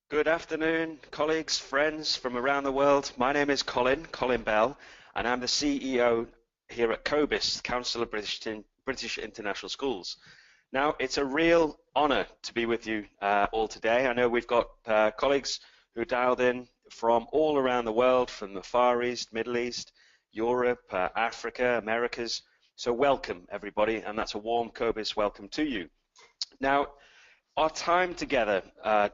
Good afternoon, colleagues, friends from around the world. My name is Colin Bell, and I'm the CEO here at COBIS, Council of British International Schools. Now, it's a real honour to be with you all today. I know we've got colleagues who dialed in from all around the world, from the Far East, Middle East, Europe, Africa, Americas. So welcome, everybody, and that's a warm COBIS welcome to you. Now, our time together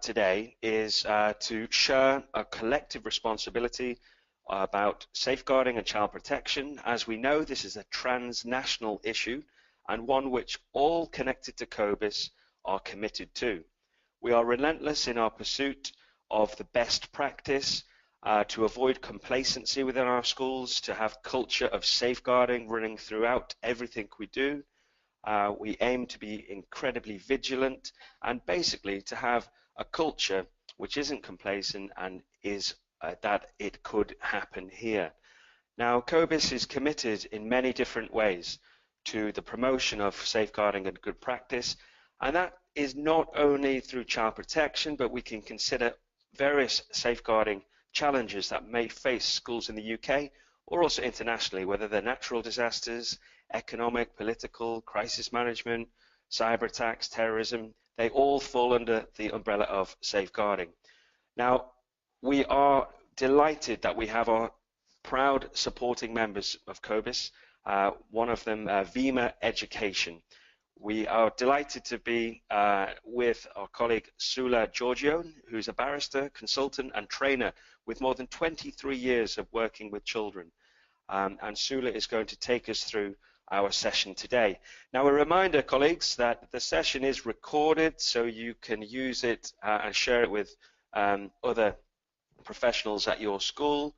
today is to share a collective responsibility about safeguarding and child protection. As we know, this is a transnational issue and one which all connected to COBIS are committed to. We are relentless in our pursuit of the best practice to avoid complacency within our schools, to have culture of safeguarding running throughout everything we do. We aim to be incredibly vigilant and basically to have a culture which isn't complacent and is that it could happen here. Now, COBIS is committed in many different ways to the promotion of safeguarding and good practice, and that is not only through child protection, but we can consider various safeguarding challenges that may face schools in the UK or also internationally, whether they're natural disasters, economic, political, crisis management, cyber attacks, terrorism. They all fall under the umbrella of safeguarding. Now, we are delighted that we have our proud supporting members of COBIS, one of them Vima Education. We are delighted to be with our colleague Sula Giorgio, who's a barrister, consultant and trainer with more than 23 years of working with children. And Sula is going to take us through our session today. Now, a reminder, colleagues, that the session is recorded, so you can use it and share it with other professionals at your school.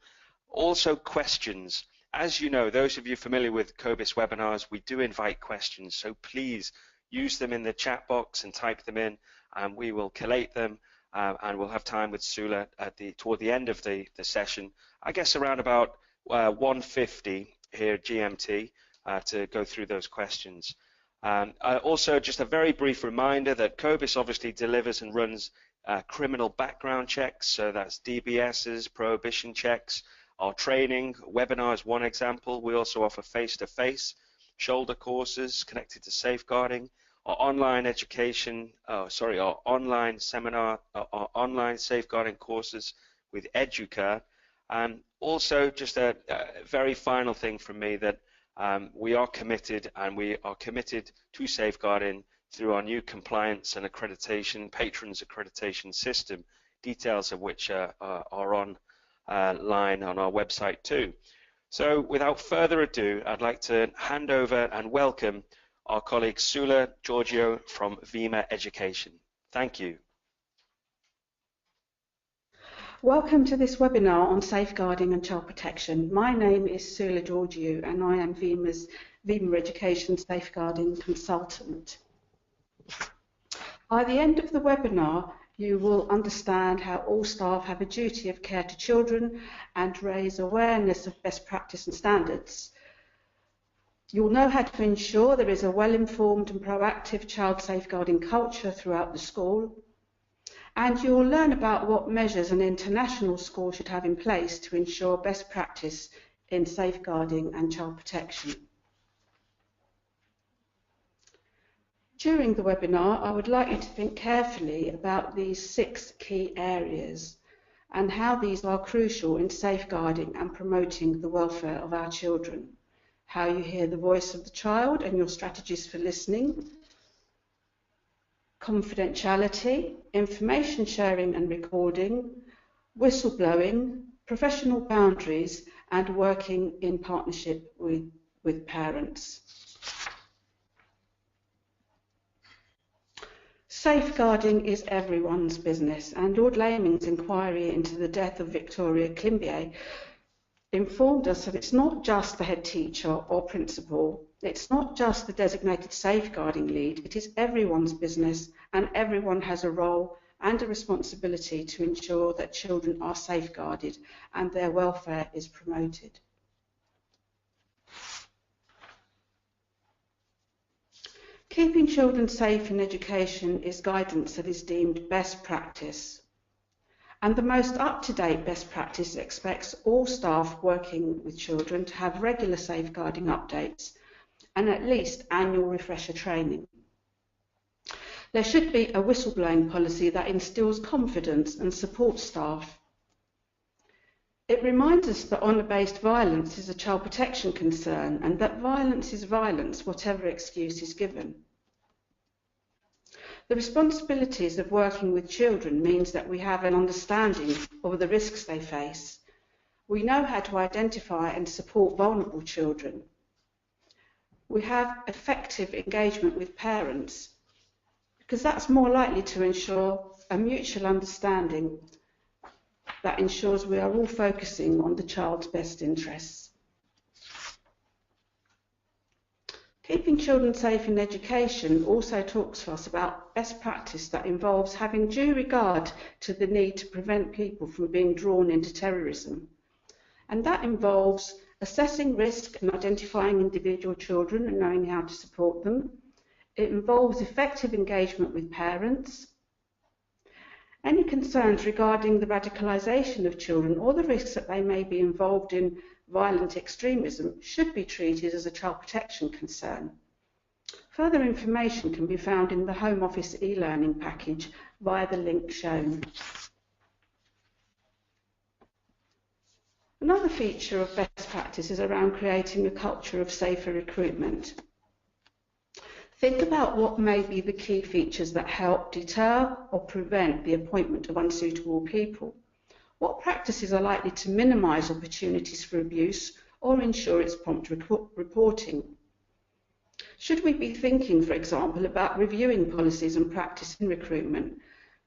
Also, questions. As you know, those of you familiar with COBIS webinars, we do invite questions, so please use them in the chat box and type them in, and we will collate them, and we'll have time with Sula toward the end of the session, I guess around about 1:50 here GMT, to go through those questions. Also, just a very brief reminder that COBIS obviously delivers and runs criminal background checks, so that's DBSs, prohibition checks, our training, webinars, one example. We also offer face-to-face shoulder courses connected to safeguarding, our online education, our online seminar, our online safeguarding courses with Educare. And also just a very final thing from me that we are committed to safeguarding through our new compliance and accreditation, patrons accreditation system, details of which are on line on our website too. So without further ado, I'd like to hand over and welcome our colleague Sula Giorgio from Vima Education. Thank you. Welcome to this webinar on safeguarding and child protection. My name is Sula Giorgio and I am Vima Education Safeguarding Consultant. By the end of the webinar, you will understand how all staff have a duty of care to children and raise awareness of best practice and standards. You'll know how to ensure there is a well-informed and proactive child safeguarding culture throughout the school. And you will learn about what measures an international school should have in place to ensure best practice in safeguarding and child protection. During the webinar, I would like you to think carefully about these 6 key areas and how these are crucial in safeguarding and promoting the welfare of our children. How you hear the voice of the child and your strategies for listening, confidentiality, information sharing and recording, whistleblowing, professional boundaries, and working in partnership with parents. Safeguarding is everyone's business, and Lord Laming's inquiry into the death of Victoria Climbié informed us that it's not just the head teacher or principal, it's not just the designated safeguarding lead, it is everyone's business, and everyone has a role and a responsibility to ensure that children are safeguarded and their welfare is promoted. Keeping children safe in education is guidance that is deemed best practice. And the most up-to-date best practice expects all staff working with children to have regular safeguarding updates and at least annual refresher training. There should be a whistleblowing policy that instills confidence and supports staff. It reminds us that honour-based violence is a child protection concern and that violence is violence, whatever excuse is given. The responsibilities of working with children means that we have an understanding of the risks they face. We know how to identify and support vulnerable children. We have effective engagement with parents, because that's more likely to ensure a mutual understanding that ensures we are all focusing on the child's best interests. Keeping children safe in education also talks to us about best practice that involves having due regard to the need to prevent people from being drawn into terrorism. And that involves assessing risk and identifying individual children and knowing how to support them. It involves effective engagement with parents. Any concerns regarding the radicalisation of children or the risks that they may be involved in violent extremism should be treated as a child protection concern. Further information can be found in the Home Office e-learning package via the link shown. Another feature of best practice is around creating a culture of safer recruitment. Think about what may be the key features that help deter or prevent the appointment of unsuitable people. What practices are likely to minimise opportunities for abuse or ensure its prompt reporting? Should we be thinking, for example, about reviewing policies and practice in recruitment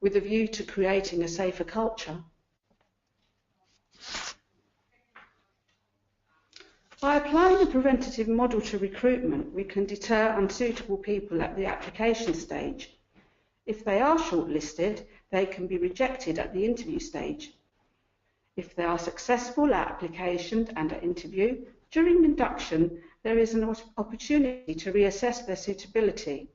with a view to creating a safer culture? By applying a preventative model to recruitment, we can deter unsuitable people at the application stage. If they are shortlisted, they can be rejected at the interview stage. If they are successful at application and at interview, during induction, there is an opportunity to reassess their suitability.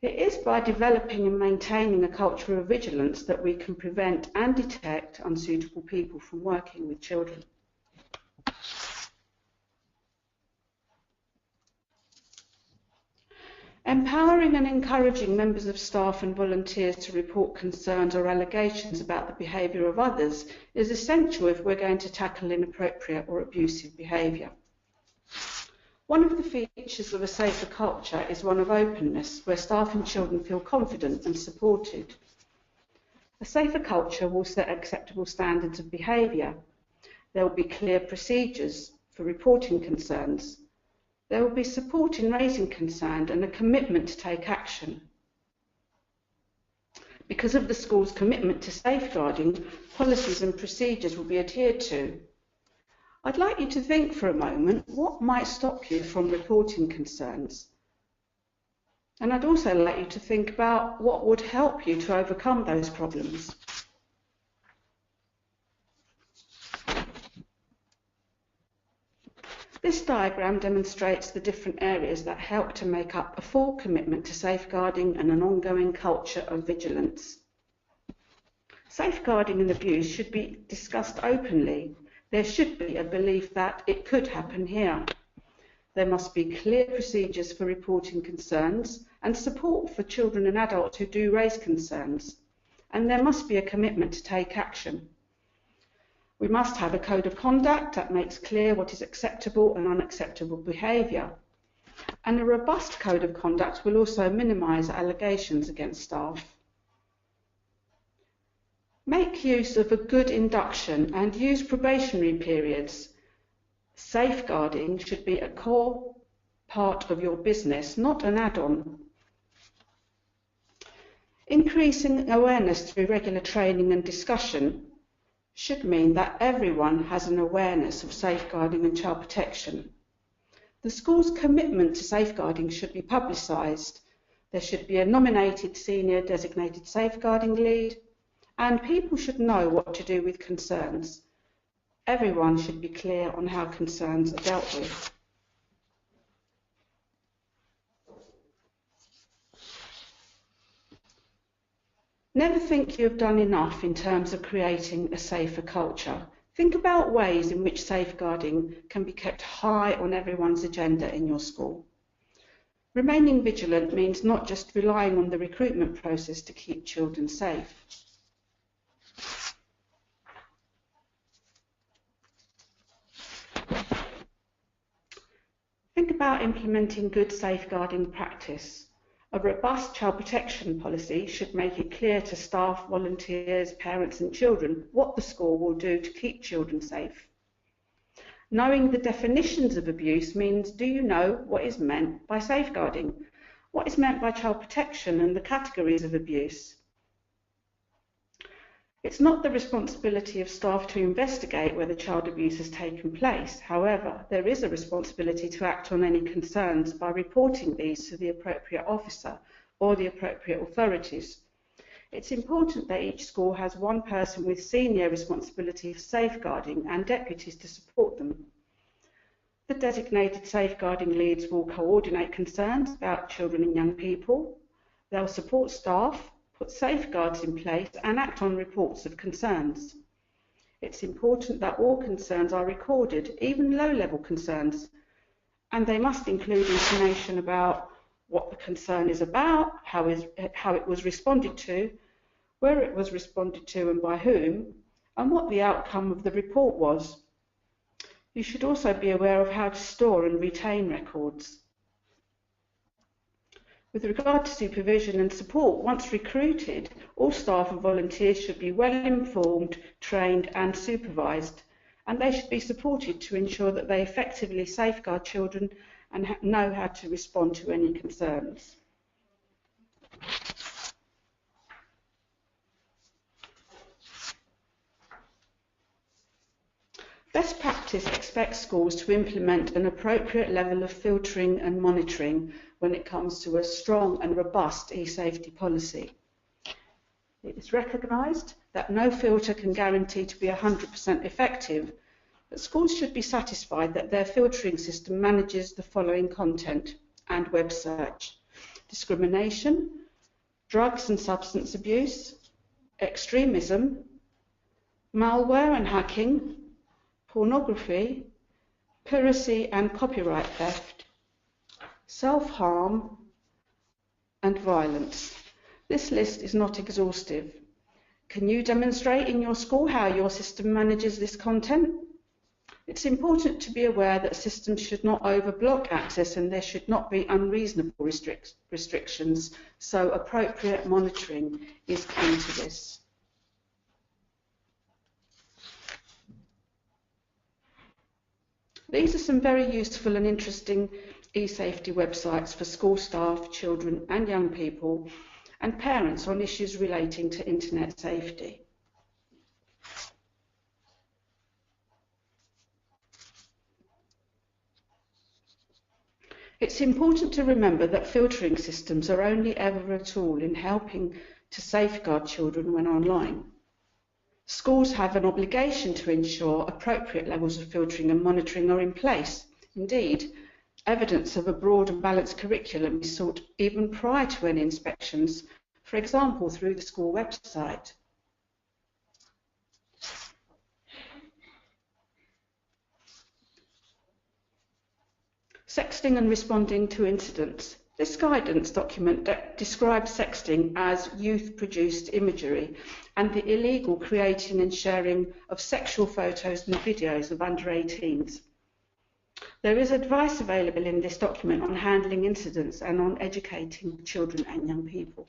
It is by developing and maintaining a culture of vigilance that we can prevent and detect unsuitable people from working with children. Empowering and encouraging members of staff and volunteers to report concerns or allegations about the behaviour of others is essential if we're going to tackle inappropriate or abusive behaviour. One of the features of a safer culture is one of openness, where staff and children feel confident and supported. A safer culture will set acceptable standards of behaviour. There will be clear procedures for reporting concerns. There will be support in raising concern and a commitment to take action. Because of the school's commitment to safeguarding, policies and procedures will be adhered to. I'd like you to think for a moment what might stop you from reporting concerns. And I'd also like you to think about what would help you to overcome those problems. This diagram demonstrates the different areas that help to make up a full commitment to safeguarding and an ongoing culture of vigilance. Safeguarding and abuse should be discussed openly. There should be a belief that it could happen here. There must be clear procedures for reporting concerns and support for children and adults who do raise concerns. And there must be a commitment to take action. We must have a code of conduct that makes clear what is acceptable and unacceptable behaviour. And a robust code of conduct will also minimise allegations against staff. Make use of a good induction and use probationary periods. Safeguarding should be a core part of your business, not an add-on. Increasing awareness through regular training and discussion should mean that everyone has an awareness of safeguarding and child protection. The school's commitment to safeguarding should be publicised. There should be a nominated senior designated safeguarding lead, and people should know what to do with concerns. Everyone should be clear on how concerns are dealt with. Never think you have done enough in terms of creating a safer culture. Think about ways in which safeguarding can be kept high on everyone's agenda in your school. Remaining vigilant means not just relying on the recruitment process to keep children safe. Think about implementing good safeguarding practice. A robust child protection policy should make it clear to staff, volunteers, parents and children what the school will do to keep children safe. Knowing the definitions of abuse means, do you know what is meant by safeguarding? What is meant by child protection and the categories of abuse? It's not the responsibility of staff to investigate whether child abuse has taken place. However, there is a responsibility to act on any concerns by reporting these to the appropriate officer or the appropriate authorities. It's important that each school has one person with senior responsibility for safeguarding and deputies to support them. The designated safeguarding leads will coordinate concerns about children and young people. They'll support staff, put safeguards in place and act on reports of concerns. It's important that all concerns are recorded, even low-level concerns, and they must include information about what the concern is about, how it was responded to, where it was responded to and by whom, and what the outcome of the report was. You should also be aware of how to store and retain records. With regard to supervision and support, once recruited, all staff and volunteers should be well informed, trained and supervised, and they should be supported to ensure that they effectively safeguard children and know how to respond to any concerns. Best practice expects schools to implement an appropriate level of filtering and monitoring when it comes to a strong and robust e-safety policy. It is recognised that no filter can guarantee to be 100% effective, but schools should be satisfied that their filtering system manages the following content and web search: discrimination, drugs and substance abuse, extremism, malware and hacking, pornography, piracy and copyright theft, self-harm and violence. This list is not exhaustive. Can you demonstrate in your school how your system manages this content? It's important to be aware that systems should not overblock access and there should not be unreasonable restrictions, so appropriate monitoring is key to this. These are some very useful and interesting e-safety websites for school staff, children and young people and parents on issues relating to internet safety. It's important to remember that filtering systems are only ever a tool in helping to safeguard children when online. Schools have an obligation to ensure appropriate levels of filtering and monitoring are in place. Indeed, evidence of a broad and balanced curriculum is sought even prior to any inspections, for example, through the school website. Sexting and responding to incidents. This guidance document describes sexting as youth-produced imagery and the illegal creating and sharing of sexual photos and videos of under 18s. There is advice available in this document on handling incidents and on educating children and young people.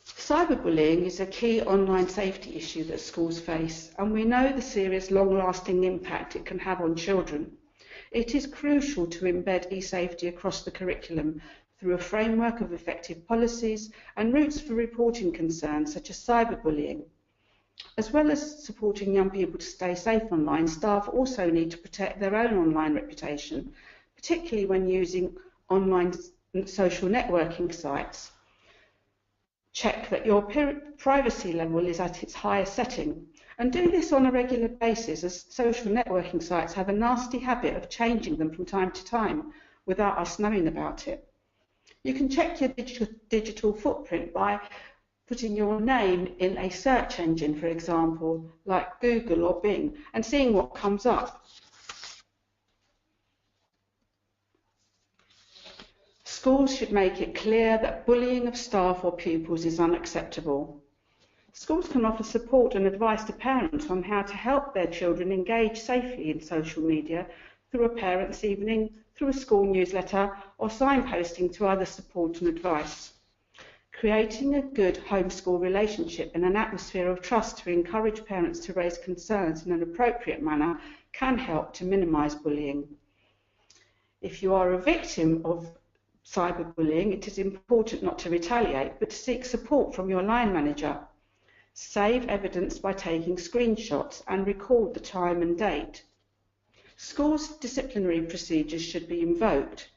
Cyberbullying is a key online safety issue that schools face, and we know the serious long-lasting impact it can have on children. It is crucial to embed e-safety across the curriculum through a framework of effective policies and routes for reporting concerns such as cyberbullying. As well as supporting young people to stay safe online, staff also need to protect their own online reputation, particularly when using online social networking sites. Check that your privacy level is at its highest setting, and do this on a regular basis, as social networking sites have a nasty habit of changing them from time to time, without us knowing about it. You can check your digital footprint by putting your name in a search engine, for example, like Google or Bing, and seeing what comes up. Schools should make it clear that bullying of staff or pupils is unacceptable. Schools can offer support and advice to parents on how to help their children engage safely in social media through a parents' evening, through a school newsletter, or signposting to other support and advice. Creating a good home-school relationship and an atmosphere of trust to encourage parents to raise concerns in an appropriate manner can help to minimise bullying. If you are a victim of cyberbullying, it is important not to retaliate, but to seek support from your line manager. Save evidence by taking screenshots and record the time and date. Schools' disciplinary procedures should be invoked.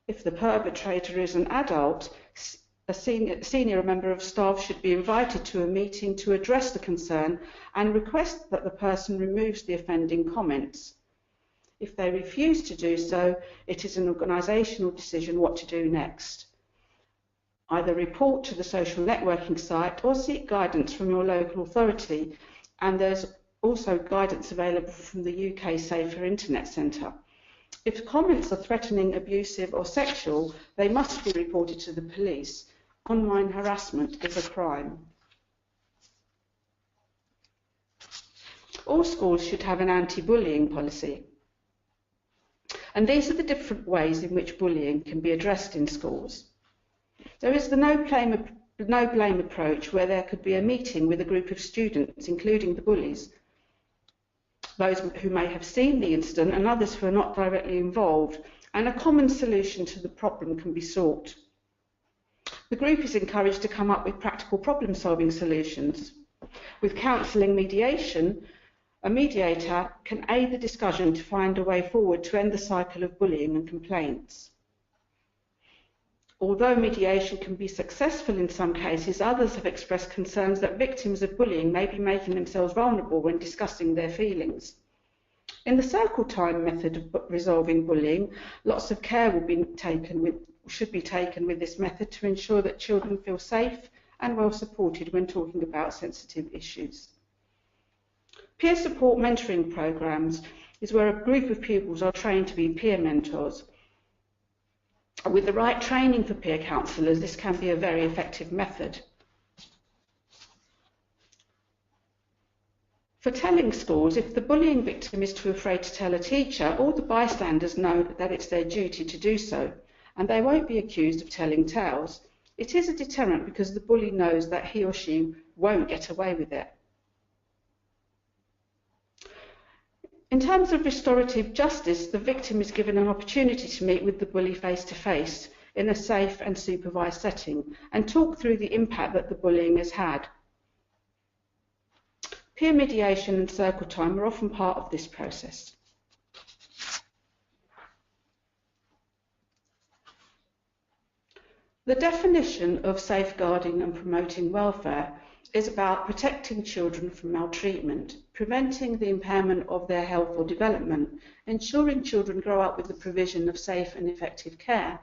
If the perpetrator is an adult, a senior member of staff should be invited to a meeting to address the concern and request that the person removes the offending comments. If they refuse to do so, it is an organisational decision what to do next. Either report to the social networking site or seek guidance from your local authority, and there's also guidance available from the UK Safer Internet Centre. If comments are threatening, abusive or sexual, they must be reported to the police. Online harassment is a crime. All schools should have an anti-bullying policy. And these are the different ways in which bullying can be addressed in schools. There is the no blame approach, where there could be a meeting with a group of students, including the bullies, those who may have seen the incident and others who are not directly involved, and a common solution to the problem can be sought. The group is encouraged to come up with practical problem-solving solutions. With counselling mediation, a mediator can aid the discussion to find a way forward to end the cycle of bullying and complaints. Although mediation can be successful in some cases, others have expressed concerns that victims of bullying may be making themselves vulnerable when discussing their feelings. In the circle time method of resolving bullying, lots of care should be taken with this method to ensure that children feel safe and well supported when talking about sensitive issues. Peer support mentoring programs is where a group of pupils are trained to be peer mentors. With the right training for peer counsellors, this can be a very effective method. For telling schools, if the bullying victim is too afraid to tell a teacher, all the bystanders know that it's their duty to do so, and they won't be accused of telling tales. It is a deterrent because the bully knows that he or she won't get away with it. In terms of restorative justice, the victim is given an opportunity to meet with the bully face-to-face in a safe and supervised setting and talk through the impact that the bullying has had. Peer mediation and circle time are often part of this process. The definition of safeguarding and promoting welfare is about protecting children from maltreatment, preventing the impairment of their health or development, ensuring children grow up with the provision of safe and effective care,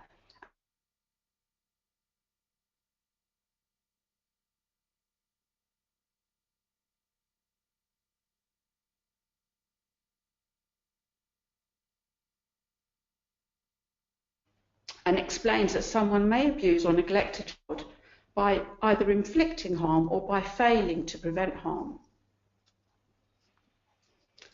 and explains that someone may abuse or neglect a child by either inflicting harm or by failing to prevent harm.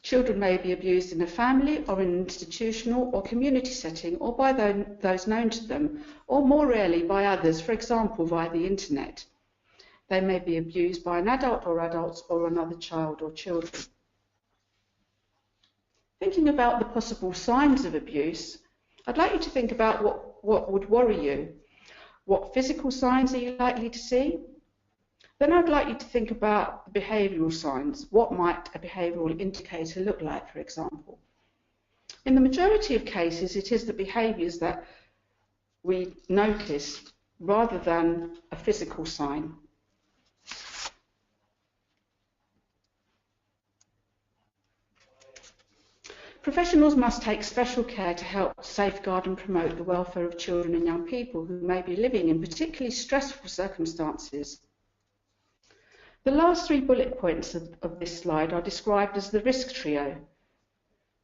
Children may be abused in a family or in an institutional or community setting, or by those known to them, or more rarely by others, for example via the internet. They may be abused by an adult or adults or another child or children. Thinking about the possible signs of abuse, I'd like you to think about what would worry you. What physical signs are you likely to see? Then I'd like you to think about the behavioural signs. What might a behavioural indicator look like, for example? In the majority of cases, it is the behaviours that we notice rather than a physical sign. Professionals must take special care to help safeguard and promote the welfare of children and young people who may be living in particularly stressful circumstances. The last 3 bullet points of this slide are described as the risk trio.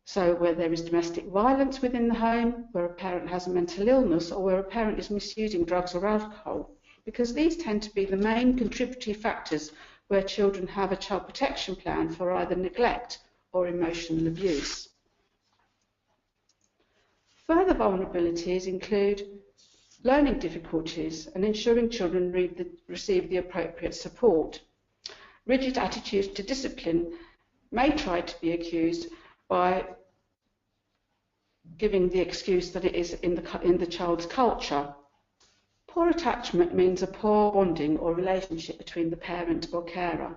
So where there is domestic violence within the home, where a parent has a mental illness, or where a parent is misusing drugs or alcohol, because these tend to be the main contributory factors where children have a child protection plan for either neglect or emotional abuse. Further vulnerabilities include learning difficulties and ensuring children receive the appropriate support. Rigid attitudes to discipline may try to be accused by giving the excuse that it is in the child's culture. Poor attachment means a poor bonding or relationship between the parent or carer.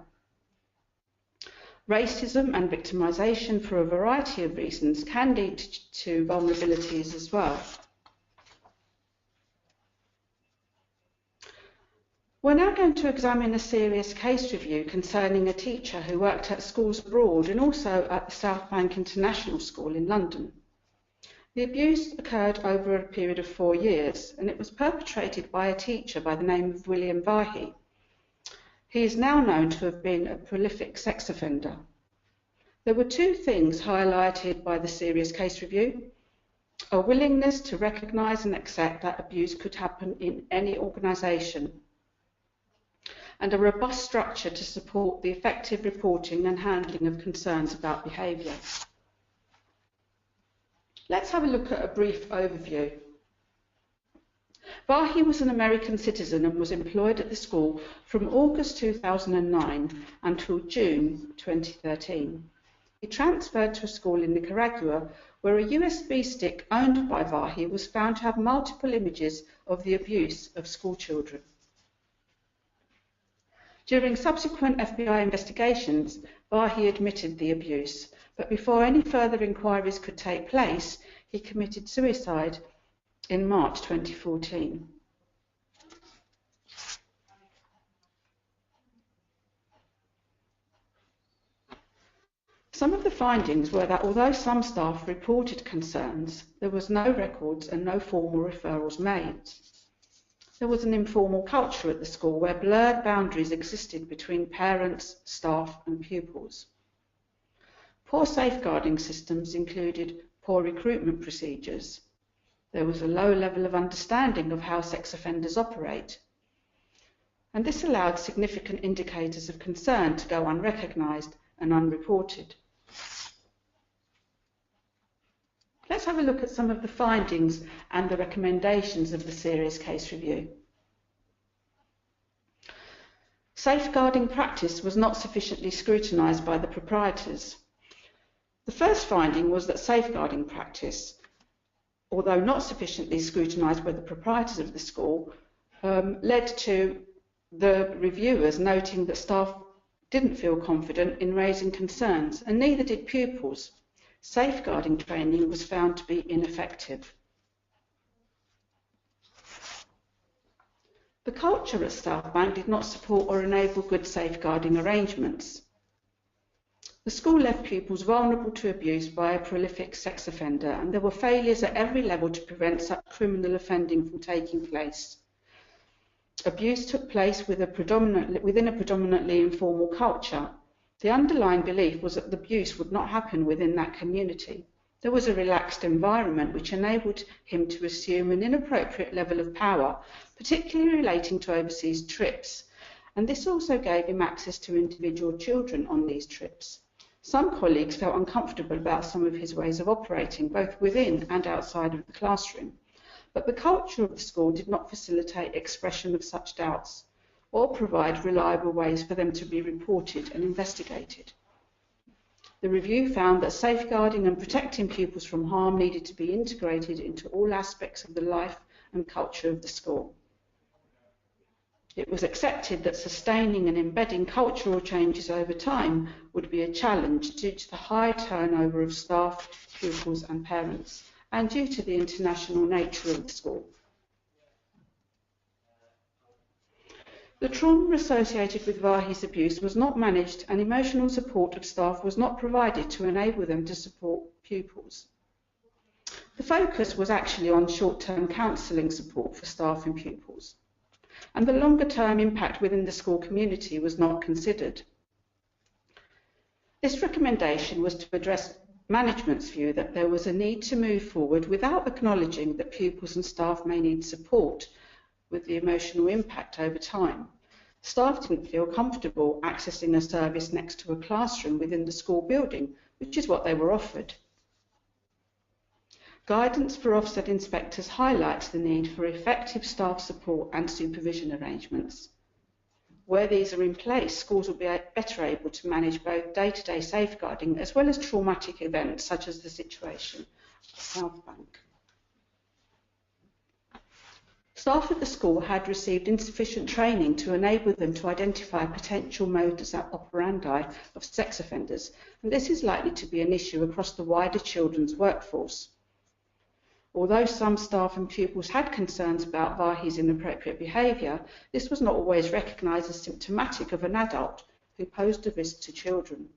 Racism and victimisation for a variety of reasons can lead to vulnerabilities as well. We're now going to examine a serious case review concerning a teacher who worked at schools abroad and also at the South Bank International School in London. The abuse occurred over a period of 4 years, and it was perpetrated by a teacher by the name of William Vahi. He is now known to have been a prolific sex offender. There were 2 things highlighted by the serious case review: a willingness to recognise and accept that abuse could happen in any organisation, and a robust structure to support the effective reporting and handling of concerns about behaviour. Let's have a look at a brief overview. Vahi was an American citizen and was employed at the school from August 2009 until June 2013. He transferred to a school in Nicaragua where a USB stick owned by Vahi was found to have multiple images of the abuse of school children. During subsequent FBI investigations, Vahi admitted the abuse, but before any further inquiries could take place, he committed suicide in March 2014. Some of the findings were that although some staff reported concerns, there was no records and no formal referrals made. There was an informal culture at the school where blurred boundaries existed between parents, staff and pupils. Poor safeguarding systems included poor recruitment procedures. There was a low level of understanding of how sex offenders operate. And this allowed significant indicators of concern to go unrecognised and unreported. Let's have a look at some of the findings and the recommendations of the serious case review. Safeguarding practice was not sufficiently scrutinised by the proprietors. The first finding was that safeguarding practice, although not sufficiently scrutinised by the proprietors of the school, led to the reviewers noting that staff didn't feel confident in raising concerns, and neither did pupils. Safeguarding training was found to be ineffective. The culture at South Bank did not support or enable good safeguarding arrangements. The school left pupils vulnerable to abuse by a prolific sex offender, and there were failures at every level to prevent such criminal offending from taking place. Abuse took place within a predominantly informal culture. The underlying belief was that the abuse would not happen within that community. There was a relaxed environment which enabled him to assume an inappropriate level of power, particularly relating to overseas trips, and this also gave him access to individual children on these trips. Some colleagues felt uncomfortable about some of his ways of operating, both within and outside of the classroom, but the culture of the school did not facilitate expression of such doubts or provide reliable ways for them to be reported and investigated. The review found that safeguarding and protecting pupils from harm needed to be integrated into all aspects of the life and culture of the school. It was accepted that sustaining and embedding cultural changes over time would be a challenge due to the high turnover of staff, pupils and parents, and due to the international nature of the school. The trauma associated with Vahi's abuse was not managed and emotional support of staff was not provided to enable them to support pupils. The focus was actually on short-term counselling support for staff and pupils, and the longer-term impact within the school community was not considered. This recommendation was to address management's view that there was a need to move forward without acknowledging that pupils and staff may need support with the emotional impact over time. Staff didn't feel comfortable accessing a service next to a classroom within the school building, which is what they were offered. Guidance for Ofsted inspectors highlights the need for effective staff support and supervision arrangements. Where these are in place, schools will be better able to manage both day-to-day safeguarding as well as traumatic events such as the situation at South Bank. Staff at the school had received insufficient training to enable them to identify potential modus operandi of sex offenders, and this is likely to be an issue across the wider children's workforce. Although some staff and pupils had concerns about Vahi's inappropriate behaviour, this was not always recognised as symptomatic of an adult who posed a risk to children.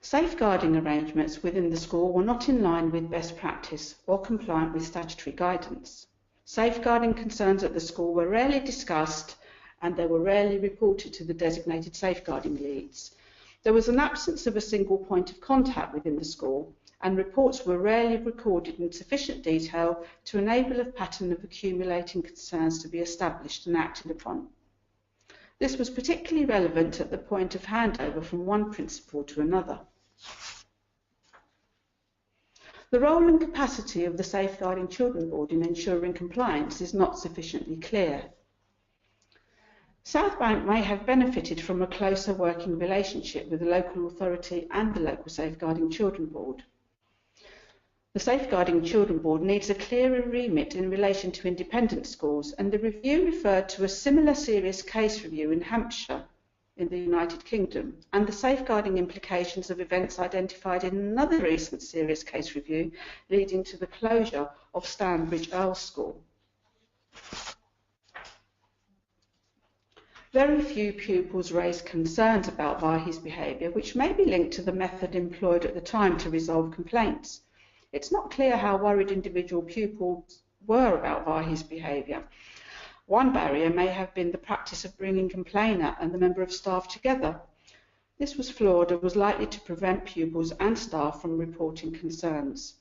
Safeguarding arrangements within the school were not in line with best practice or compliant with statutory guidance. Safeguarding concerns at the school were rarely discussed and they were rarely reported to the designated safeguarding leads. There was an absence of a single point of contact within the school, and reports were rarely recorded in sufficient detail to enable a pattern of accumulating concerns to be established and acted upon. This was particularly relevant at the point of handover from one principal to another. The role and capacity of the Safeguarding Children Board in ensuring compliance is not sufficiently clear. South Bank may have benefited from a closer working relationship with the local authority and the local Safeguarding Children Board. The Safeguarding Children Board needs a clearer remit in relation to independent schools, and the review referred to a similar serious case review in Hampshire in the United Kingdom, and the safeguarding implications of events identified in another recent serious case review leading to the closure of Stanbridge Earls School. Very few pupils raised concerns about Vahi's behaviour, which may be linked to the method employed at the time to resolve complaints. It's not clear how worried individual pupils were about Vahi's behaviour. One barrier may have been the practice of bringing complainant and the member of staff together. This was flawed and was likely to prevent pupils and staff from reporting concerns.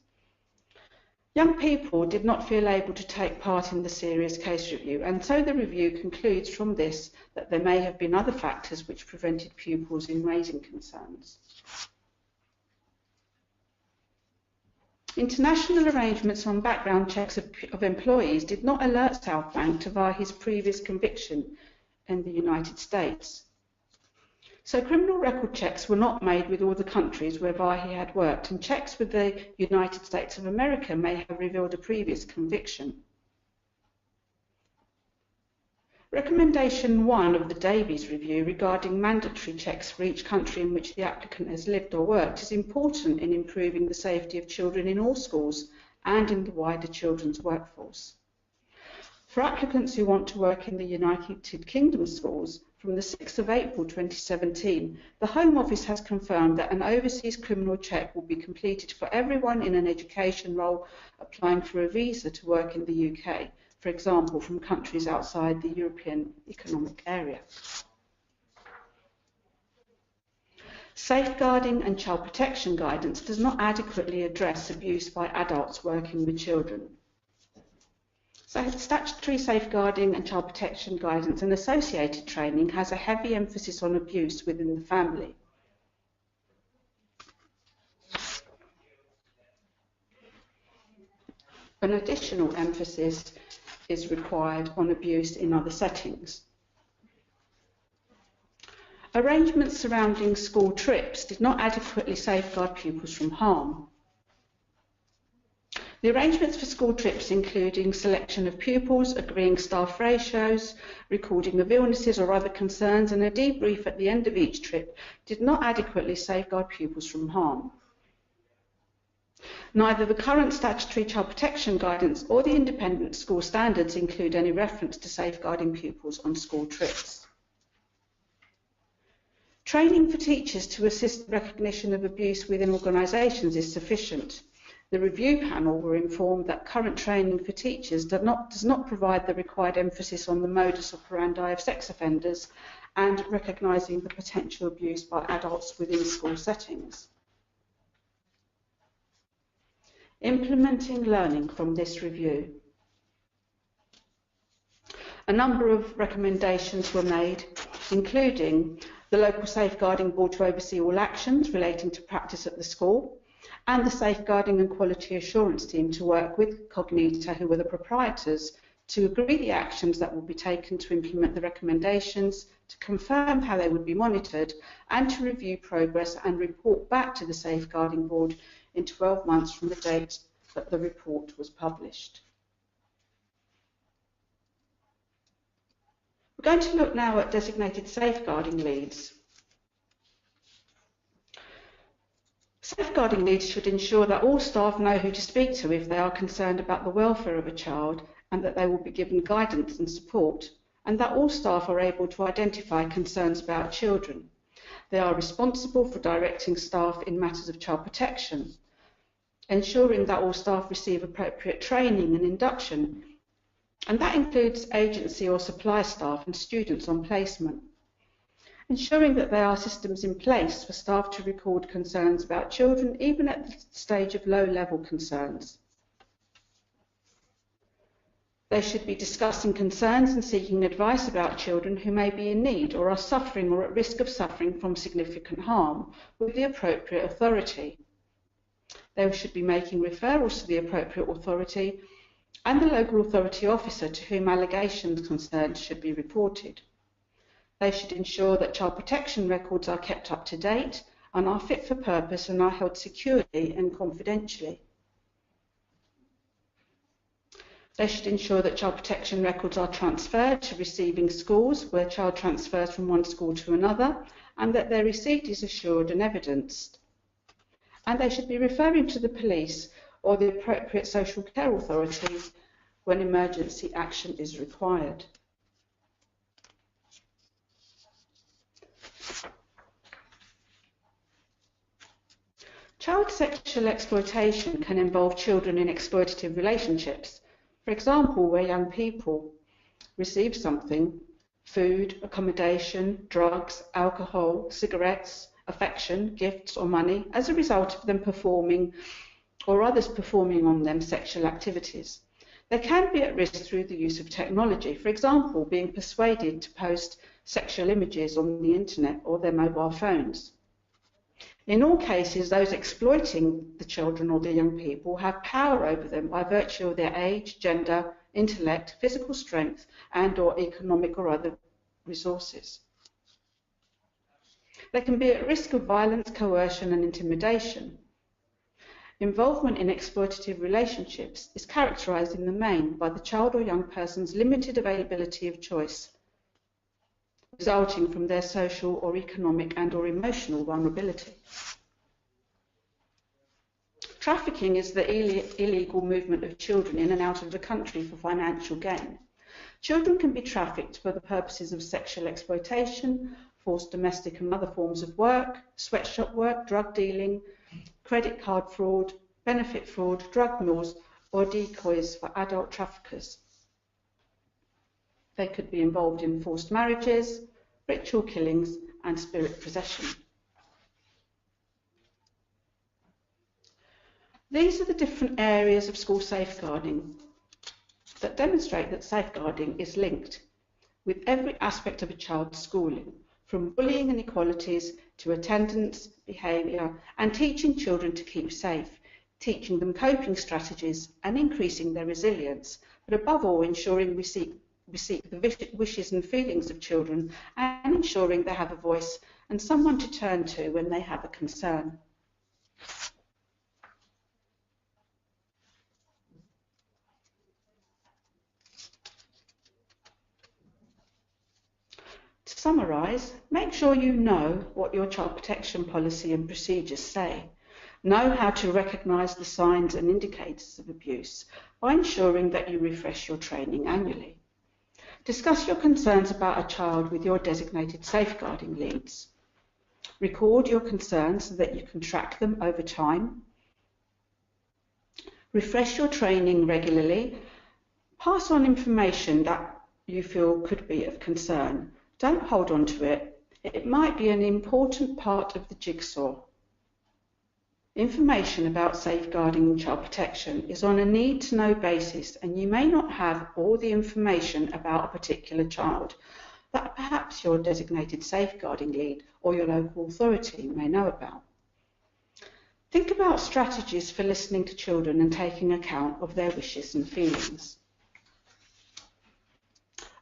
Young people did not feel able to take part in the serious case review, and so the review concludes from this that there may have been other factors which prevented pupils in raising concerns. International arrangements on background checks of employees did not alert South Bank to Vahi's previous conviction in the United States. So criminal record checks were not made with all the countries where Vahi had worked, and checks with the United States of America may have revealed a previous conviction. Recommendation 1 of the Davies Review regarding mandatory checks for each country in which the applicant has lived or worked is important in improving the safety of children in all schools and in the wider children's workforce. For applicants who want to work in the United Kingdom schools, from the 6th of April 2017, the Home Office has confirmed that an overseas criminal check will be completed for everyone in an education role applying for a visa to work in the UK, for example, from countries outside the European Economic Area. Safeguarding and child protection guidance does not adequately address abuse by adults working with children. So statutory safeguarding and child protection guidance and associated training has a heavy emphasis on abuse within the family. An additional emphasis is required on abuse in other settings. Arrangements surrounding school trips did not adequately safeguard pupils from harm. The arrangements for school trips, including selection of pupils, agreeing staff ratios, recording of illnesses or other concerns, and a debrief at the end of each trip, did not adequately safeguard pupils from harm. Neither the current statutory child protection guidance or the independent school standards include any reference to safeguarding pupils on school trips. Training for teachers to assist recognition of abuse within organisations is sufficient. The review panel were informed that current training for teachers does not provide the required emphasis on the modus operandi of sex offenders and recognising the potential abuse by adults within school settings. Implementing learning from this review. A number of recommendations were made, including the local safeguarding board to oversee all actions relating to practice at the school, and the safeguarding and quality assurance team to work with Cognita, who were the proprietors, to agree the actions that will be taken to implement the recommendations, to confirm how they would be monitored, and to review progress and report back to the safeguarding board in 12 months from the date that the report was published. We're going to look now at designated safeguarding leads. Safeguarding leads should ensure that all staff know who to speak to if they are concerned about the welfare of a child, and that they will be given guidance and support, and that all staff are able to identify concerns about children. They are responsible for directing staff in matters of child protection, ensuring that all staff receive appropriate training and induction, and that includes agency or supply staff and students on placement. Ensuring that there are systems in place for staff to record concerns about children, even at the stage of low-level concerns. They should be discussing concerns and seeking advice about children who may be in need or are suffering or at risk of suffering from significant harm with the appropriate authority. They should be making referrals to the appropriate authority and the local authority officer to whom allegations concerned should be reported. They should ensure that child protection records are kept up to date and are fit for purpose and are held securely and confidentially. They should ensure that child protection records are transferred to receiving schools where child transfers from one school to another, and that their receipt is assured and evidenced. And they should be referring to the police or the appropriate social care authorities when emergency action is required. Child sexual exploitation can involve children in exploitative relationships. For example, where young people receive something, food, accommodation, drugs, alcohol, cigarettes, affection, gifts or money, as a result of them performing or others performing on them sexual activities. They can be at risk through the use of technology, for example, being persuaded to post sexual images on the internet or their mobile phones. In all cases, those exploiting the children or the young people have power over them by virtue of their age, gender, intellect, physical strength, and/or economic or other resources. They can be at risk of violence, coercion, and intimidation. Involvement in exploitative relationships is characterised in the main by the child or young person's limited availability of choice, resulting from their social or economic and/or emotional vulnerability. Trafficking is the illegal movement of children in and out of the country for financial gain. Children can be trafficked for the purposes of sexual exploitation, forced domestic and other forms of work, sweatshop work, drug dealing, credit card fraud, benefit fraud, drug mules, or decoys for adult traffickers. They could be involved in forced marriages, ritual killings, and spirit possession. These are the different areas of school safeguarding that demonstrate that safeguarding is linked with every aspect of a child's schooling, from bullying and inequalities to attendance, behaviour, and teaching children to keep safe, teaching them coping strategies and increasing their resilience, but above all ensuring we seek the wishes and feelings of children and ensuring they have a voice and someone to turn to when they have a concern. To summarise, make sure you know what your child protection policy and procedures say. Know how to recognise the signs and indicators of abuse by ensuring that you refresh your training annually. Discuss your concerns about a child with your designated safeguarding leads. Record your concerns so that you can track them over time. Refresh your training regularly. Pass on information that you feel could be of concern. Don't hold on to it. It might be an important part of the jigsaw. Information about safeguarding and child protection is on a need-to-know basis, and you may not have all the information about a particular child that perhaps your designated safeguarding lead or your local authority may know about. Think about strategies for listening to children and taking account of their wishes and feelings.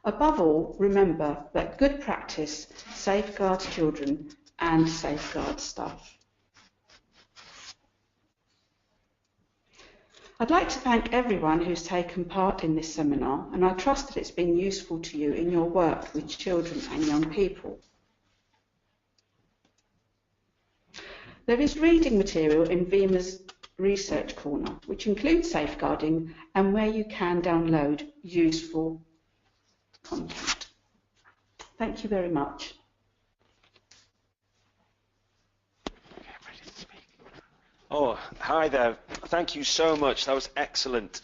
Above all, remember that good practice safeguards children and safeguards staff. I'd like to thank everyone who's taken part in this seminar, and I trust that it's been useful to you in your work with children and young people. There is reading material in VIMA's Research Corner, which includes safeguarding and where you can download useful content. Thank you very much. Oh, hi there. Thank you so much. That was excellent.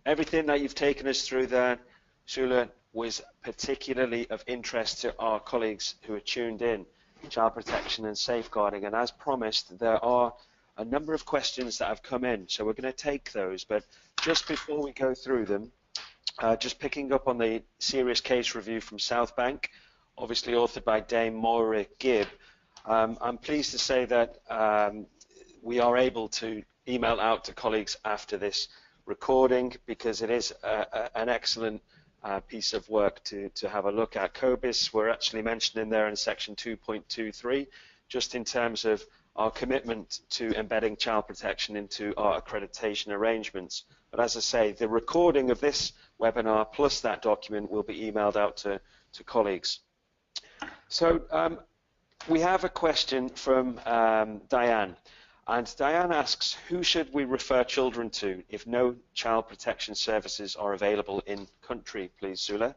Everything that you've taken us through there, Sula, was particularly of interest to our colleagues who are tuned in, child protection and safeguarding. And as promised, there are a number of questions that have come in, so we're going to take those. But just before we go through them, just picking up on the serious case review from South Bank, obviously authored by Dame Moira Gibb. I'm pleased to say that we are able to email out to colleagues after this recording, because it is an excellent piece of work to have a look at. COBIS, we're actually mentioned in there in section 2.23, just in terms of our commitment to embedding child protection into our accreditation arrangements. But as I say, the recording of this webinar plus that document will be emailed out to colleagues. So we have a question from Diane, and Diane asks, who should we refer children to if no child protection services are available in country, please, Sula?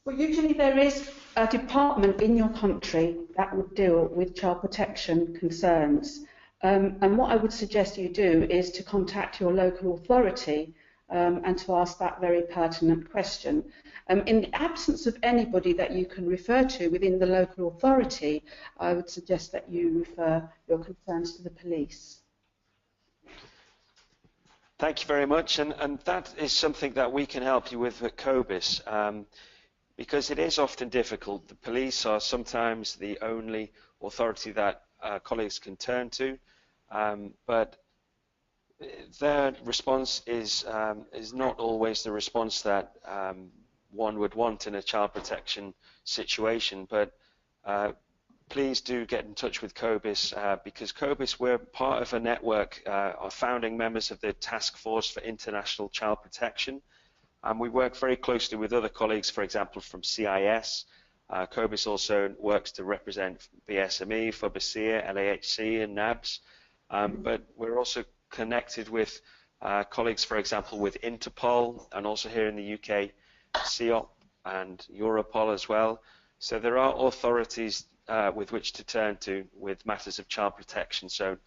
Well, usually there is a department in your country that would deal with child protection concerns. And what I would suggest you do is to contact your local authority and to ask that very pertinent question. In the absence of anybody that you can refer to within the local authority, I would suggest that you refer your concerns to the police. Thank you very much, and that is something that we can help you with at COBIS, because it is often difficult. The police are sometimes the only authority that colleagues can turn to, but their response is not always the response that one would want in a child protection situation. But please do get in touch with COBIS, because COBIS, we're part of a network, are founding members of the Task Force for International Child Protection, and we work very closely with other colleagues, for example, from CIS. COBIS also works to represent BSME, FOBASIA, LAHC, and NABS, but we're also connected with colleagues, for example, with Interpol, and also here in the UK, CEOP and Europol as well. So there are authorities with which to turn to with matters of child protection, so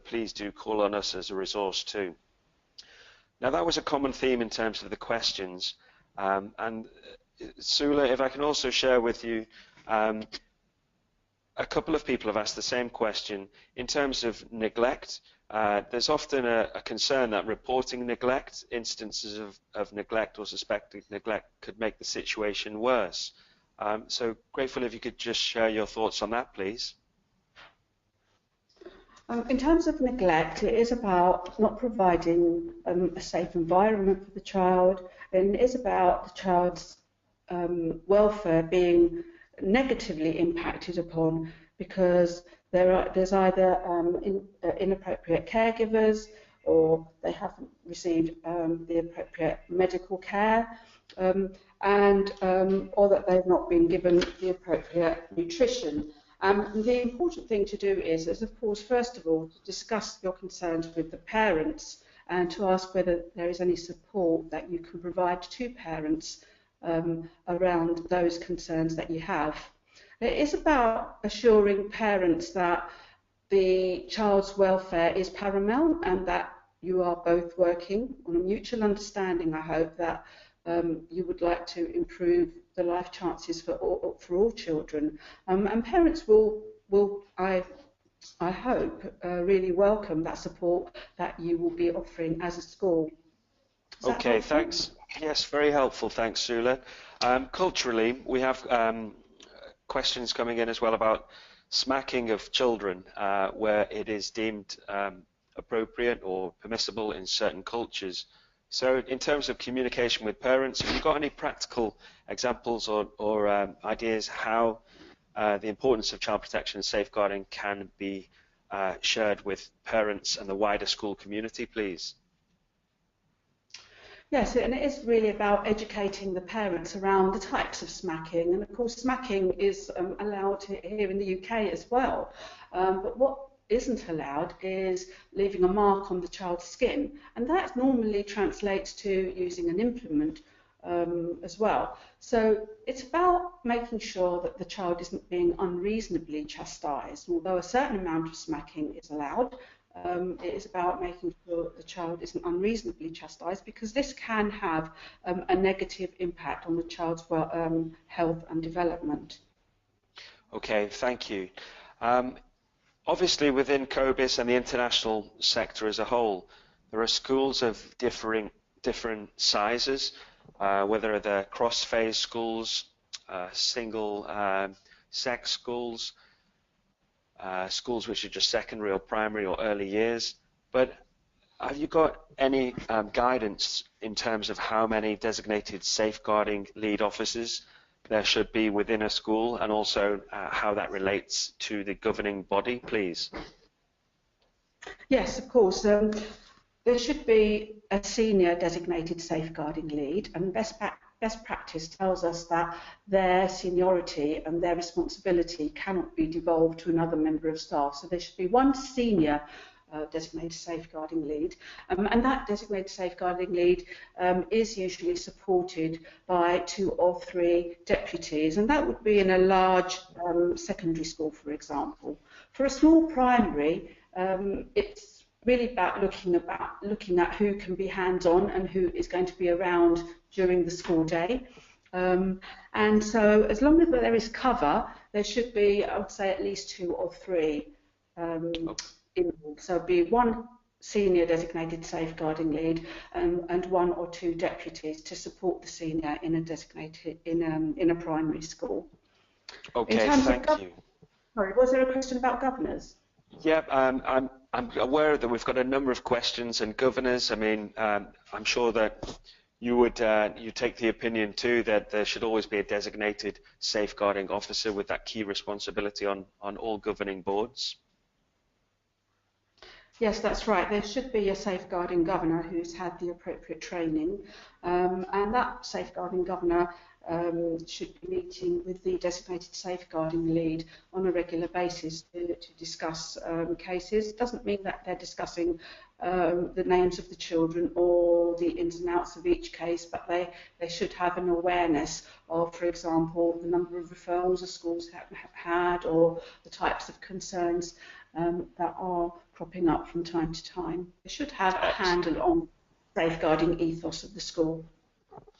please do call on us as a resource too. Now, that was a common theme in terms of the questions, and Sula, if I can also share with you, a couple of people have asked the same question. In terms of neglect, there's often a concern that reporting neglect, instances of neglect or suspected neglect, could make the situation worse. So grateful if you could just share your thoughts on that, please. In terms of neglect, it is about not providing a safe environment for the child, and it is about the child's welfare being negatively impacted upon because there's either inappropriate caregivers, or they haven't received the appropriate medical care, or that they've not been given the appropriate nutrition. And the important thing to do is, of course, first of all, to discuss your concerns with the parents and to ask whether there is any support that you can provide to parents around those concerns that you have. It is about assuring parents that the child's welfare is paramount and that you are both working on a mutual understanding, I hope, that you would like to improve the life chances for all children. And parents will I hope, really welcome that support that you will be offering as a school. Okay, thanks. Yes, very helpful. Thanks, Sula. Culturally, we have questions coming in as well about smacking of children, where it is deemed appropriate or permissible in certain cultures. So in terms of communication with parents, have you got any practical examples or ideas how the importance of child protection and safeguarding can be shared with parents and the wider school community, please? Yes, and it is really about educating the parents around the types of smacking. And of course, smacking is allowed here in the UK as well. But what isn't allowed is leaving a mark on the child's skin. And that normally translates to using an implement as well. So it's about making sure that the child isn't being unreasonably chastised. Although a certain amount of smacking is allowed, it is about making sure that the child isn't unreasonably chastised, because this can have a negative impact on the child's health and development. Okay, thank you. Obviously, within COBIS and the international sector as a whole, there are schools of different sizes, whether they're cross-phase schools, single-sex schools, schools which are just secondary or primary or early years. But have you got any guidance in terms of how many designated safeguarding lead officers there should be within a school, and also how that relates to the governing body, please? Yes, of course. There should be a senior designated safeguarding lead, and best practice tells us that their seniority and their responsibility cannot be devolved to another member of staff. So there should be one senior designated safeguarding lead, and that designated safeguarding lead is usually supported by 2 or 3 deputies, and that would be in a large secondary school, for example. For a small primary, it's really about looking at who can be hands-on and who is going to be around during the school day. And so as long as there is cover, there should be, I would say, at least 2 or 3 involved. So it'd be 1 senior designated safeguarding lead and 1 or 2 deputies to support the senior in a designated in a primary school. Okay, thank you. Sorry, was there a question about governors? Yeah, I'm aware that we've got a number of questions, and governors, I mean, I'm sure that you would you take the opinion too that there should always be a designated safeguarding officer with that key responsibility on all governing boards. Yes, that's right. There should be a safeguarding governor who's had the appropriate training, and that safeguarding governor should be meeting with the designated safeguarding lead on a regular basis to discuss cases. It doesn't mean that they're discussing the names of the children or the ins and outs of each case, but they should have an awareness of, for example, the number of referrals the schools have had, or the types of concerns that are cropping up from time to time. They should have a handle on safeguarding ethos of the school.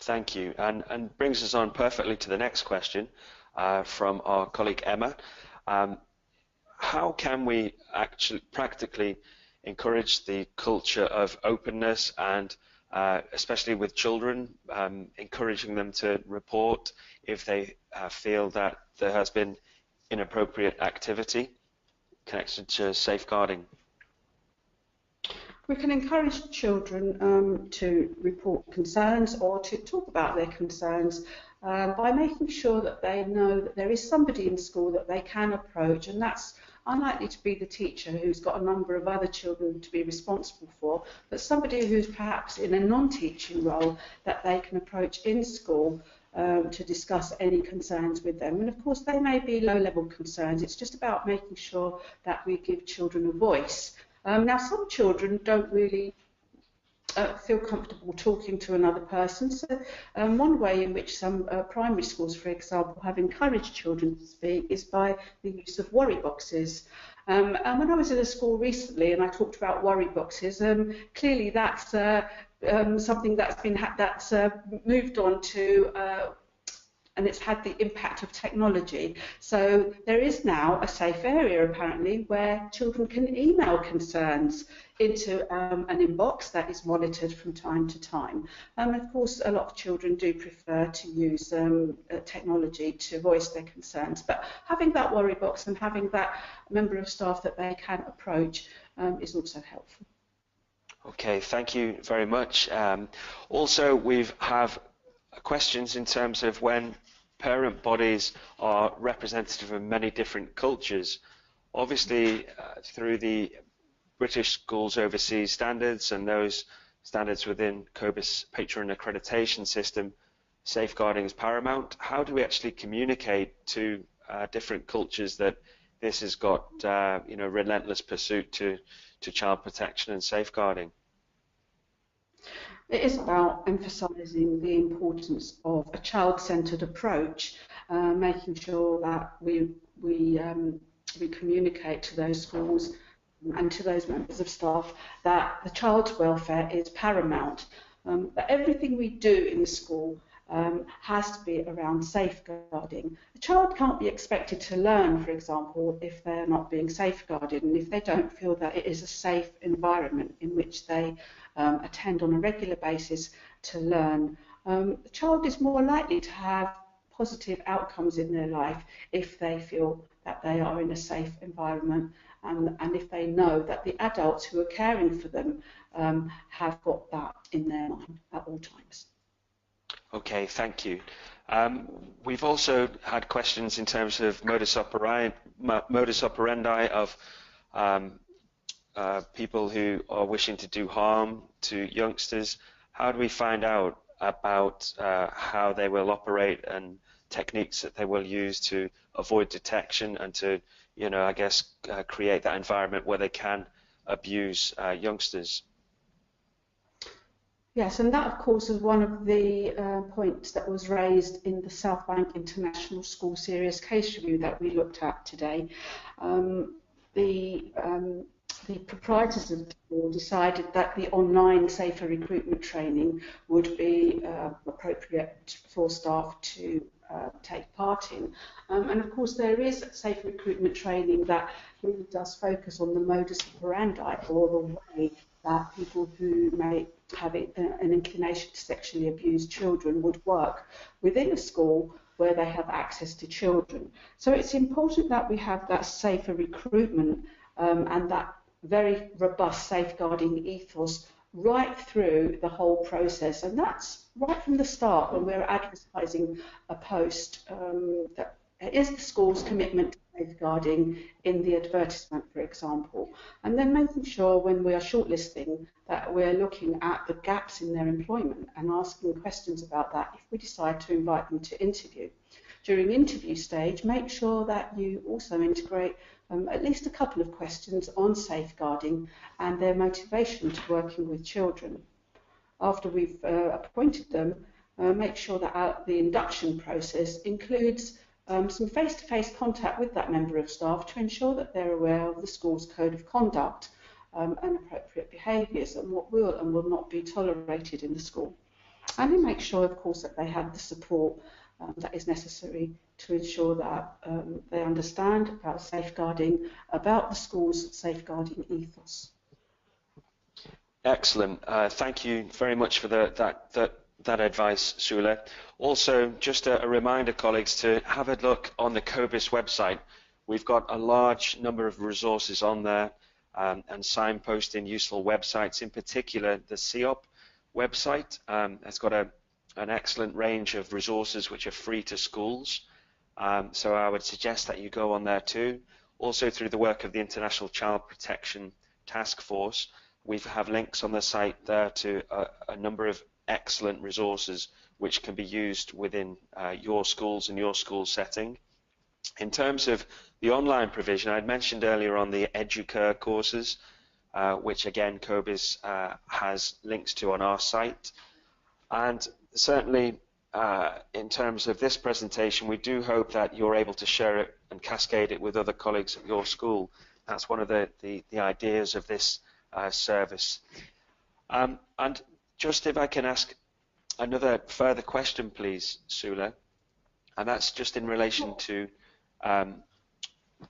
Thank you, and brings us on perfectly to the next question from our colleague Emma. How can we actually practically encourage the culture of openness and especially with children, encouraging them to report if they feel that there has been inappropriate activity connected to safeguarding? We can encourage children to report concerns or to talk about their concerns by making sure that they know that there is somebody in school that they can approach, and that's unlikely to be the teacher who's got a number of other children to be responsible for, but somebody who's perhaps in a non-teaching role that they can approach in school to discuss any concerns with them. And of course, they may be low-level concerns. It's just about making sure that we give children a voice. Now, some children don't really feel comfortable talking to another person. So one way in which some primary schools, for example, have encouraged children to speak is by the use of worry boxes. And when I was in a school recently and I talked about worry boxes, clearly that's something that's been moved on to and it's had the impact of technology. So there is now a safe area, apparently, where children can email concerns into an inbox that is monitored from time to time. Of course, a lot of children do prefer to use technology to voice their concerns, but having that worry box and having that member of staff that they can approach is also helpful. Okay, thank you very much. Also, we have questions in terms of when parent bodies are representative of many different cultures. Obviously, through the British Schools Overseas standards and those standards within COBIS patron accreditation system, safeguarding is paramount. How do we actually communicate to different cultures that this has got relentless pursuit to child protection and safeguarding? It is about emphasising the importance of a child-centred approach, making sure that we communicate to those schools and to those members of staff that the child's welfare is paramount. That everything we do in the school has to be around safeguarding. The child can't be expected to learn, for example, if they're not being safeguarded and if they don't feel that it is a safe environment in which they attend on a regular basis to learn. The child is more likely to have positive outcomes in their life if they feel that they are in a safe environment and if they know that the adults who are caring for them have got that in their mind at all times. Okay, thank you. We've also had questions in terms of modus operandi of people who are wishing to do harm to youngsters. How do we find out about how they will operate and techniques that they will use to avoid detection and to, create that environment where they can abuse youngsters? Yes, and that, of course, is one of the points that was raised in the South Bank International School Serious Case Review that we looked at today. The proprietors of the school decided that the online safer recruitment training would be appropriate for staff to take part in. And of course there is safe recruitment training that really does focus on the modus operandi, or the way that people who may have an inclination to sexually abuse children would work within a school where they have access to children. So it's important that we have that safer recruitment and that very robust safeguarding ethos right through the whole process, and that's right from the start when we're advertising a post that is the school's commitment to safeguarding in the advertisement, for example, and then making sure when we are shortlisting that we're looking at the gaps in their employment and asking questions about that if we decide to invite them to interview. During interview stage, make sure that you also integrate at least a couple of questions on safeguarding and their motivation to working with children. After we've appointed them, make sure that the induction process includes some face-to-face contact with that member of staff to ensure that they're aware of the school's code of conduct and appropriate behaviours and what will and will not be tolerated in the school. And then make sure, of course, that they have the support that is necessary to ensure that they understand about safeguarding, about the school's safeguarding ethos. Excellent. Thank you very much for that advice, Sula. Also, just a reminder, colleagues, to have a look on the COBIS website. We've got a large number of resources on there and signposting useful websites. In particular, the CEOP website has got an excellent range of resources which are free to schools. So I would suggest that you go on there too. Also, through the work of the International Child Protection Task Force, we have links on the site there to a number of excellent resources which can be used within your schools and your school setting. In terms of the online provision, I'd mentioned earlier on the Educare courses, which again COBIS has links to on our site. And certainly in terms of this presentation, we do hope that you're able to share it and cascade it with other colleagues at your school. That's one of the ideas of this service. And just if I can ask another further question, please, Sula, and that's just in relation to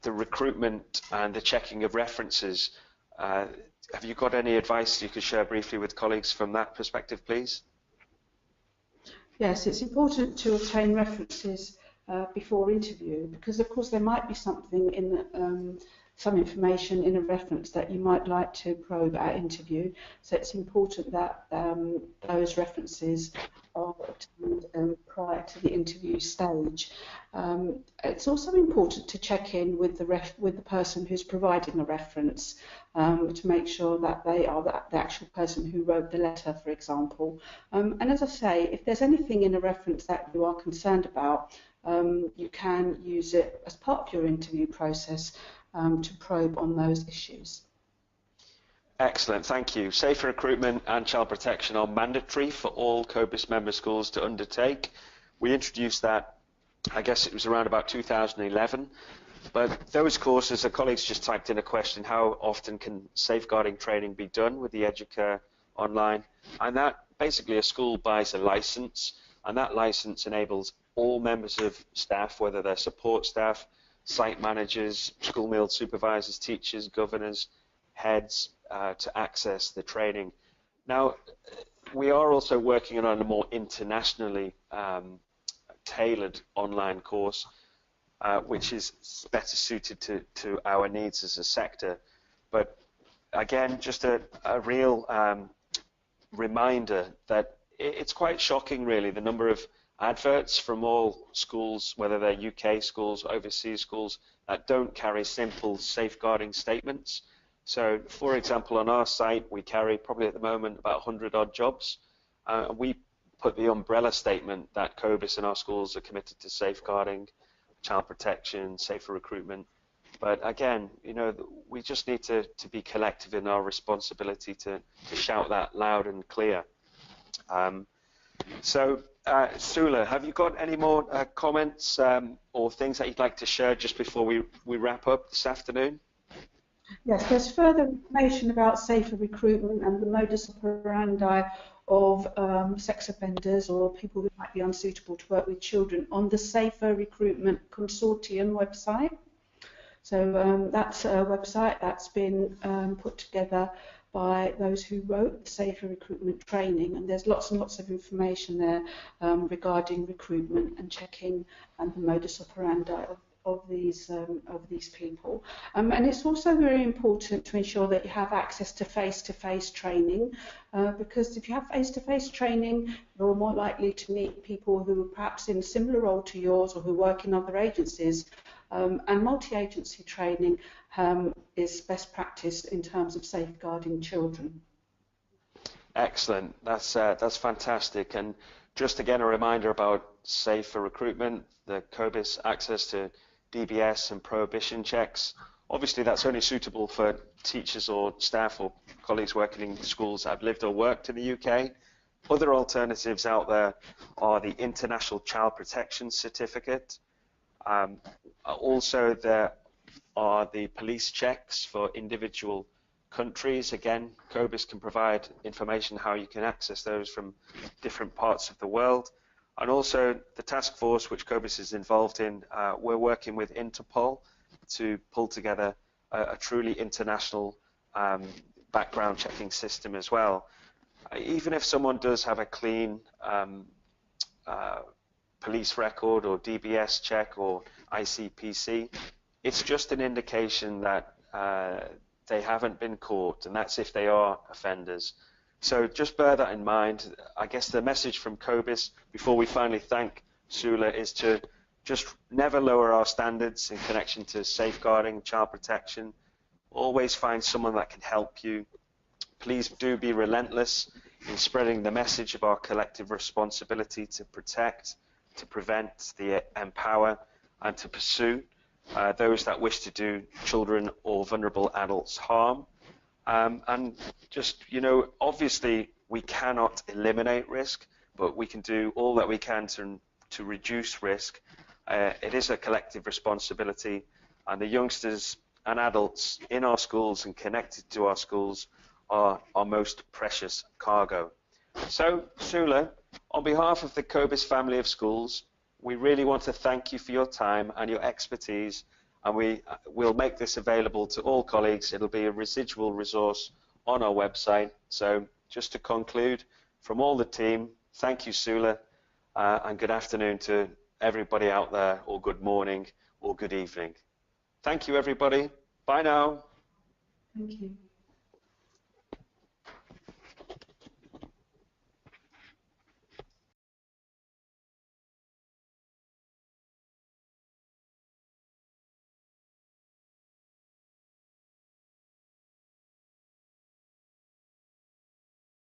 the recruitment and the checking of references. Have you got any advice you could share briefly with colleagues from that perspective, please? Yes, it's important to obtain references before interview, because of course there might be something in some information in a reference that you might like to probe at interview. So it's important that those references are obtained prior to the interview stage. It's also important to check in with the person who's providing a reference to make sure that they are the actual person who wrote the letter, for example. And as I say, if there's anything in a reference that you are concerned about, you can use it as part of your interview process to probe on those issues. Excellent, thank you. Safer recruitment and child protection are mandatory for all COBIS member schools to undertake. We introduced that, I guess it was around about 2011. But those courses, the colleagues just typed in a question, how often can safeguarding training be done with the Educare online? And that basically a school buys a license, and that license enables all members of staff, whether they're support staff, site managers, school meal supervisors, teachers, governors, heads, to access the training. Now, we are also working on a more internationally tailored online course, which is better suited to our needs as a sector. But again, just a real reminder that it's quite shocking, really, the number of adverts from all schools, whether they're UK schools, overseas schools, that don't carry simple safeguarding statements. So, for example, on our site, we carry probably at the moment about 100 odd jobs. We put the umbrella statement that COBIS and our schools are committed to safeguarding, child protection, safer recruitment. But again, you know, we just need to be collective in our responsibility to shout that loud and clear. Sula, have you got any more comments or things that you'd like to share just before we wrap up this afternoon? Yes, there's further information about safer recruitment and the modus operandi of sex offenders or people who might be unsuitable to work with children on the Safer Recruitment Consortium website. So that's a website that's been put together by those who wrote the Safer Recruitment Training, and there's lots and lots of information there regarding recruitment and checking and the modus operandi of these people. And it's also very important to ensure that you have access to face-to-face training, because if you have face-to-face training, you're more likely to meet people who are perhaps in a similar role to yours or who work in other agencies. And multi-agency training is best practice in terms of safeguarding children. Excellent, that's fantastic. And just again a reminder about safer recruitment, the COBIS access to DBS and prohibition checks. Obviously that's only suitable for teachers or staff or colleagues working in schools that have lived or worked in the UK. Other alternatives out there are the International Child Protection Certificate. Also there are the police checks for individual countries. Again, COBIS can provide information how you can access those from different parts of the world. And also the task force which COBIS is involved in, we're working with Interpol to pull together a truly international background checking system as well. Even if someone does have a clean police record or DBS check or ICPC, it's just an indication that they haven't been caught, and that's if they are offenders. So just bear that in mind. I guess the message from COBIS, before we finally thank Sula, is to just never lower our standards in connection to safeguarding, child protection. Always find someone that can help you. Please do be relentless in spreading the message of our collective responsibility to protect, to prevent, to empower, and to pursue those that wish to do children or vulnerable adults harm. And just, obviously we cannot eliminate risk, but we can do all that we can to reduce risk. It is a collective responsibility, and the youngsters and adults in our schools and connected to our schools are our most precious cargo. So, Sula, on behalf of the Cobis family of schools, we really want to thank you for your time and your expertise, and we will make this available to all colleagues. It'll be a residual resource on our website. So just to conclude, from all the team, thank you, Sula, and good afternoon to everybody out there, or good morning, or good evening. Thank you, everybody. Bye now. Thank you.